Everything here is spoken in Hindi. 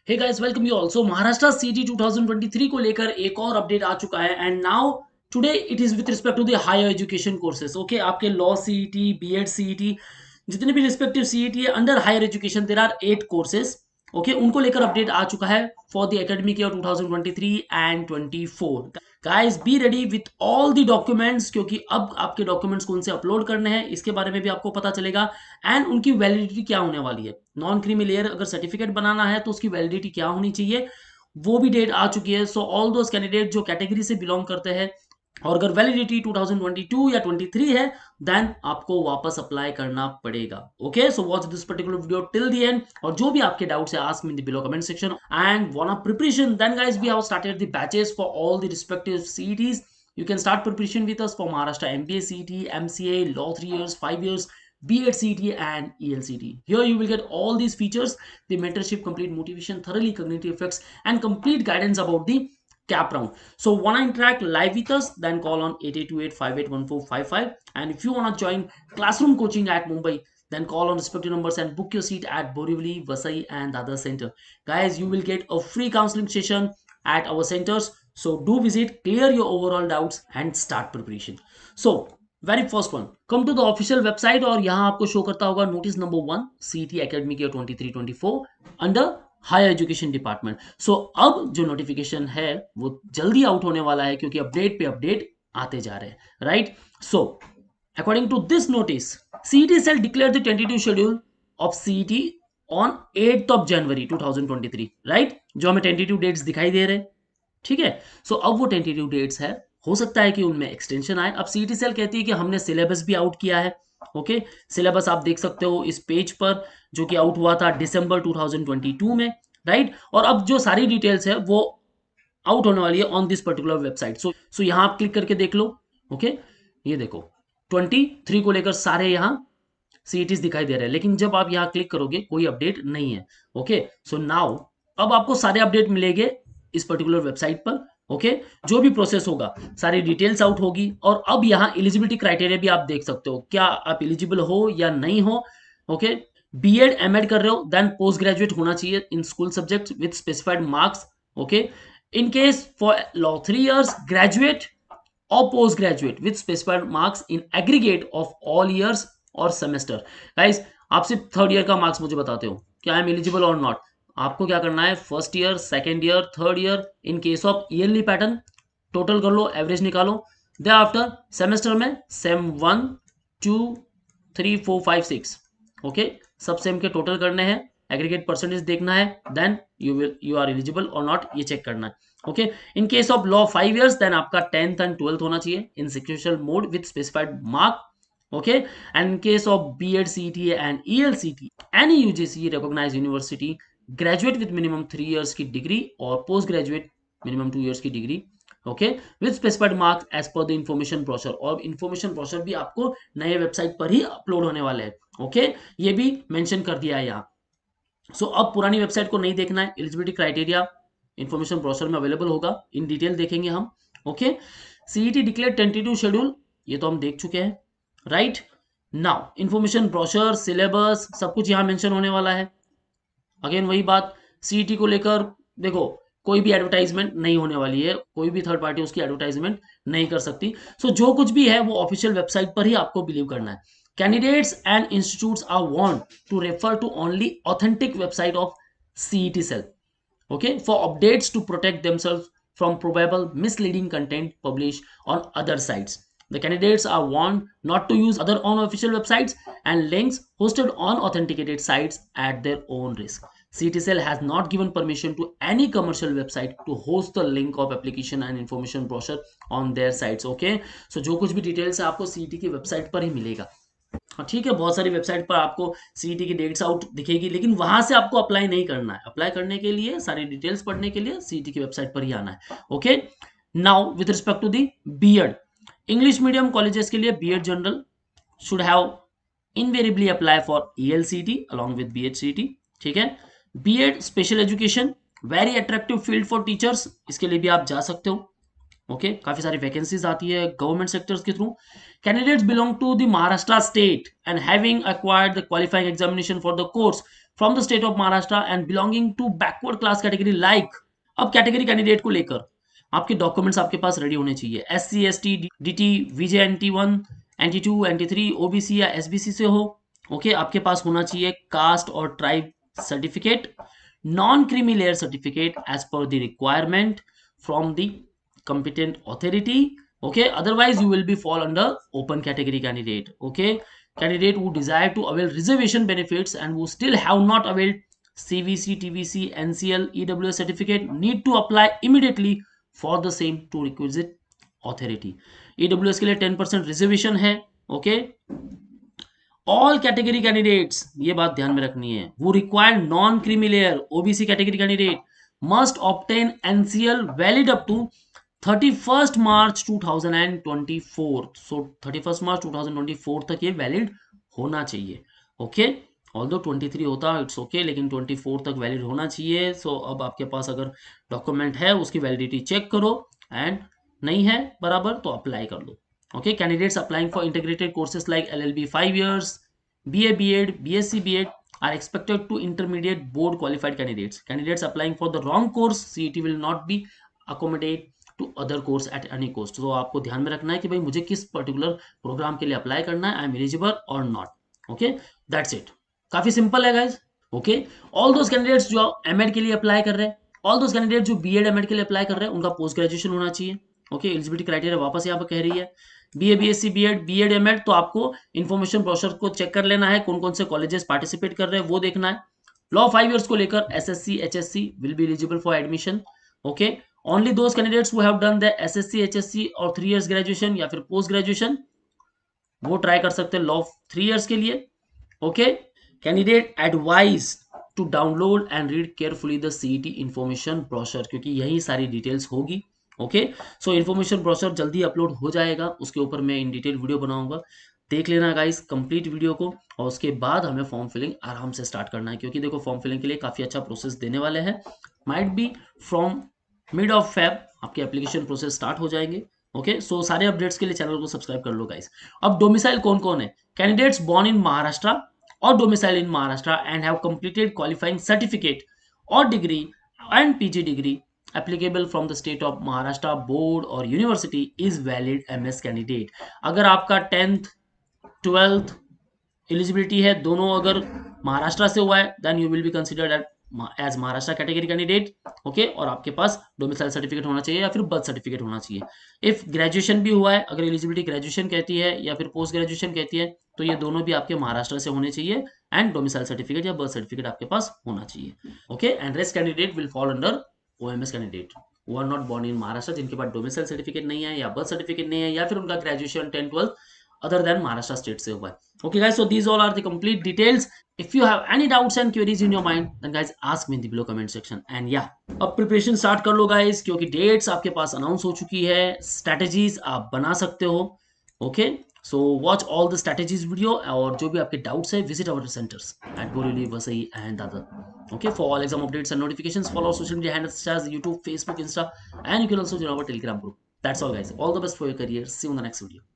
Hey guys welcome you also. Maharashtra CET 2023 को लेकर एक और अपडेट आ चुका है and now today it is with respect to the higher education courses. Okay, आपके लॉ सीईटी, बीएड सीईटी, जितने भी रिस्पेक्टिव सीईटी है under higher education there are 8 courses. Okay, उनको लेकर अपडेट आ चुका है for the academic year 2023 and 24। Guys be ready with all the documents, क्योंकि अब आपके डॉक्यूमेंट्स कौन से अपलोड करने हैं इसके बारे में भी आपको पता चलेगा एंड उनकी वैलिडिटी क्या होने वाली है। नॉन क्रीमी लेयर अगर सर्टिफिकेट बनाना है तो उसकी वैलिडिटी क्या होनी चाहिए, वो भी डेट आ चुकी है। सो ऑल दोस कैंडिडेट जो कैटेगरी से बिलोंग करते हैं और अगर वैलिडिटी 2022 या 23 है देन आपको वापस अप्लाई करना पड़ेगा। Okay, so watch this particular video till the end, और जो भी आपके डाउट्स है ask me in the below comment section and want a preparation then guys we have started the batches for all the respective CETs. You can start preparation with us for Maharashtra MBA CET, MCA, Law 3 years, 5 years, B.Ed CET and ELCT. Here you will get all these features: the mentorship, complete motivation, thoroughly cognitive effects, and complete guidance about the cap round. So wanna interact live with us? Then call on 8828581455. And if you wanna join classroom coaching at Mumbai, then call on respective numbers and book your seat at Borivali, Vasai, and Dadar Center. Guys, you will get a free counseling session at our centers. So do visit, clear your overall doubts and start preparation. So very first one, come to the official website और यहाँ आपको शो करता होगा notice number 1 CT academic year 23-24 under higher education department. So अब जो नोटिफिकेशन है वो जल्दी आउट होने वाला है क्योंकि अपडेट पे अपडेट आते जा रहे हैं, right. So according to this notice, CET cell declare the tentative schedule of CET on 8th of January 2023, right. जो हमें टेंटेटिव डेट्स दिखाई दे रहे हैं, ठीक है। सो अब वो टेंटेटिव डेट्स है, हो सकता है कि उनमें एक्सटेंशन आए। अब सीईटी सेल कहती है कि हमने सिलेबस भी आउट किया है। ओके, सिलेबस आप देख सकते हो इस पेज पर, जो कि आउट हुआ था दिसंबर 2022 में, राइट। और अब जो सारी डिटेल्स है वो आउट होने वाली है ऑन दिस पर्टिकुलर वेबसाइट। सो यहां आप क्लिक करके देख लो। ओके, ये देखो 23 को लेकर सारे यहाँ सीईटीज दिखाई दे रहे हैं, लेकिन जब आप यहाँ क्लिक करोगे कोई अपडेट नहीं है। ओके, सो नाउ अब आपको सारे अपडेट मिलेंगे इस पर्टिकुलर वेबसाइट पर। ओके, जो भी प्रोसेस होगा सारी डिटेल्स आउट होगी। और अब यहाँ एलिजिबिलिटी क्राइटेरिया भी आप देख सकते हो, क्या आप एलिजिबल हो या नहीं हो। ओके, बीएड एमएड कर रहे हो देन पोस्ट ग्रेजुएट होना चाहिए in school subject with specified marks. Okay, in case for law 3 years, graduate or postgraduate with specified marks in aggregate of all years और सेमेस्टर। गाइस, आप सिर्फ थर्ड ईयर का मार्क्स मुझे बताते हो, क्या आई एम एलिजिबल और नॉट। आपको क्या करना है, first year, second year, third year, in case of yearly pattern total कर लो, एवरेज निकालो। दे आफ्टर सेमेस्टर में सेम 1 2 3 4 5 6, ओके, सब सेम के टोटल करने हैं, एग्रीगेट परसेंटेज देखना है, देन यू आर एलिजिबल और नॉट ये चेक करना है। Okay, in case of law 5 years then आपका 10th एंड 12th होना चाहिए in sequential mode with specified mark. Okay, and in case of B.Ed CET and ELCT, any UGC recognized university, graduate with minimum 3 years की डिग्री और पोस्ट ग्रेजुएट minimum 2 years की degree, okay, with specified marks as per the information brochure. और इंफॉर्मेशन ब्रोशर भी आपको नए वेबसाइट पर ही अपलोड होने वाले हैं। ओके, ये भी मेंशन कर दिया है यहाँ। सो अब पुरानी वेबसाइट को नहीं देखना है, एलिजिबिलिटी क्राइटेरिया इंफॉर्मेशन ब्रोशर में अवेलेबल होगा, इन डिटेल देखेंगे हम। Okay, CET declare tentative schedule, ये तो हम देख चुके हैं, right. Now information brochure, syllabus, सब कुछ यहां मेंशन होने वाला है। अगेन वही बात, सीईटी को लेकर देखो कोई भी एडवर्टाइजमेंट नहीं होने वाली है, कोई भी थर्ड पार्टी उसकी एडवर्टाइजमेंट नहीं कर सकती। सो जो कुछ भी है वो ऑफिशियल वेबसाइट पर ही आपको बिलीव करना है। Candidates and institutes are want to refer to only authentic website of CET cell, okay, for updates to protect themselves from probable misleading content published on other sites. The candidates are warned not to use other unofficial websites and links hosted on authenticated sites at their own risk. CTCL has not given permission to any commercial website to host the link of application and information brochure on their sites. Okay, so जो कुछ भी डिटेल्स है आपको सीईटी की वेबसाइट पर ही मिलेगा। हाँ ठीक है, बहुत सारी वेबसाइट पर आपको सीईटी की डेट्स आउट दिखेगी, लेकिन वहां से आपको अप्लाई नहीं करना है। अप्लाई करने के लिए, सारी डिटेल्स पढ़ने के लिए सीईटी की वेबसाइट पर ही आना है। Okay, now with respect to the BEd, English medium colleges के लिए BEd general should have invariably apply for ELCT along with BHCT, ठीक है। BEd special education, very attractive field for teachers, इसके लिए भी आप जा सकते हो। ओके काफी सारी वैकेंसीज आती है गवर्नमेंट सेक्टर्स के through. Candidates belong to the Maharashtra state and having acquired the qualifying examination for the course from the state of Maharashtra and belonging to backward class category like. अब कैटेगरी कैंडिडेट को लेकर आपके डॉक्यूमेंट्स आपके पास रेडी होने चाहिए. SC ST DT VJ NT1 NT2 NT3 OBC या SBC से हो. ओके आपके पास होना चाहिए कास्ट और tribe certificate, non creamy layer certificate as per the requirement from the competent authority. Okay, otherwise you will be fall under open category candidate. Okay, candidate who desire to avail reservation benefits and who still have not availed CVC TVC NCL EWS certificate need to apply immediately for the same to requisite authority. EWS के लिए 10% रिजर्वेशन है. ओके ऑल कैटेगरी कैंडिडेट्स ये बात ध्यान में रखनी है. वो required non creamy layer OBC category candidate must obtain NCL valid up to 31st March 2024. So 31st March 2024 तक ये वैलिड होना चाहिए. ओके ऑल्दो 23 होता इट्स ओके लेकिन 24 तक वैलिड होना चाहिए. सो अब आपके पास अगर डॉक्यूमेंट है उसकी वैलिडिटी चेक करो एंड नहीं है बराबर तो अप्लाई कर लो. Okay, candidates applying for integrated courses like LLB 5 years, BA B.Ed, BSc B.Ed are expected to intermediate board qualified candidates. Candidates applying for the wrong course, CET will not be accommodate to other course at any cost. तो आपको ध्यान में रखना है कि भाई मुझे किस पर्टिकुलर प्रोग्राम के लिए अप्लाई करना है, आई एम एलिजिबल और नॉट. Okay that's it. काफी सिंपल है guys. Okay all those candidates जो एमएड के लिए अप्लाई कर रहे हैं, ऑल दोज कैंडिडेट जो बीएड एमएड के लिए अप्लाई कर रहे हैं उनका पोस्ट ग्रेजुएशन होना चाहिए. ओके एलिजिबिलिटी क्राइटेरिया वापस यहाँ पर कह रही है BA BSc BEd BEd MEd. तो आपको इन्फॉर्मेशन ब्रोशर को चेक कर लेना है कौन कौन से कॉलेजेस पार्टिसिपेट कर रहे हैं वो देखना है. लॉ 5 इयर्स को लेकर SSC HSC will be eligible for admission. Okay only those candidates who have done the assessee HSC और 3 इयर्स ग्रेजुएशन या फिर पोस्ट ग्रेजुएशन वो ट्राई कर सकते हैं लॉ 3 इयर्स के लिए. Okay candidate advise to download and read carefully the CET information brochure क्योंकि यही सारी डिटेल्स होगी. ओके सो इन्फॉर्मेशन ब्रोशर जल्दी अपलोड हो जाएगा, उसके ऊपर मैं इन डिटेल वीडियो बनाऊंगा. देख लेना गाइस कंप्लीट वीडियो को और उसके बाद हमें फॉर्म फिलिंग आराम से स्टार्ट करना है क्योंकि देखो फॉर्म फिलिंग के लिए काफी अच्छा प्रोसेस देने वाले हैं. Might be from mid of Feb आपके एप्लीकेशन प्रोसेस स्टार्ट हो जाएंगे. ओके सो सारे अपडेट्स के लिए चैनल को सब्सक्राइब कर लो गाइस. अब डोमिसाइल कौन कौन है? कैंडिडेट्स बॉर्न इन महाराष्ट्र और domicile in Maharashtra and have completed qualifying certificate और degree and PG degree applicable from the state of Maharashtra board or university is valid MS candidate. अगर आपका 10th 12th एलिजिबिलिटी है दोनों अगर महाराष्ट्र से हुआ है then you will be considered as Maharashtra category candidate. Okay और आपके पास डोमिसाइल सर्टिफिकेट होना चाहिए या फिर बर्थ सर्टिफिकेट होना चाहिए. इफ ग्रेजुएशन भी हुआ है अगर एलिजिबिलिटी ग्रेजुएशन कहती है या फिर पोस्ट ग्रेजुएशन कहती है तो ये दोनों भी आपके महाराष्ट्र से होने चाहिए एंड डोमिसाइल सर्टिफिकेट या बर्थ सर्टिफिकेट आपके पास होना चाहिए. Okay and rest candidate will fall under OMS candidate who are not born in Maharashtra जिनके पास डोमिसाइल सर्टिफिकेट नहीं है या बर्थ सर्टिफिकेट नहीं है या फिर उनका graduation 10 12 other than Maharashtra state से हुआ है. Okay guys so these all are the complete details. If you have any doubts and queries in your mind then guys ask me in the below comment section. And या अब प्रिपरेशन स्टार्ट कर लो गाइस क्योंकि डेट्स आपके पास अनाउंस हो चुकी है. स्ट्रेटजीज आप बना सकते हो. Okay so watch all the strategies video और जो भी आपके डाउट्स है visit our centers at Borivali, Vasai and Dadar. Okay for all exam updates and notifications follow our social media handles such as YouTube, Facebook, Insta and you can also join our Telegram group. That's all guys. All the best for your career. See you in the next video.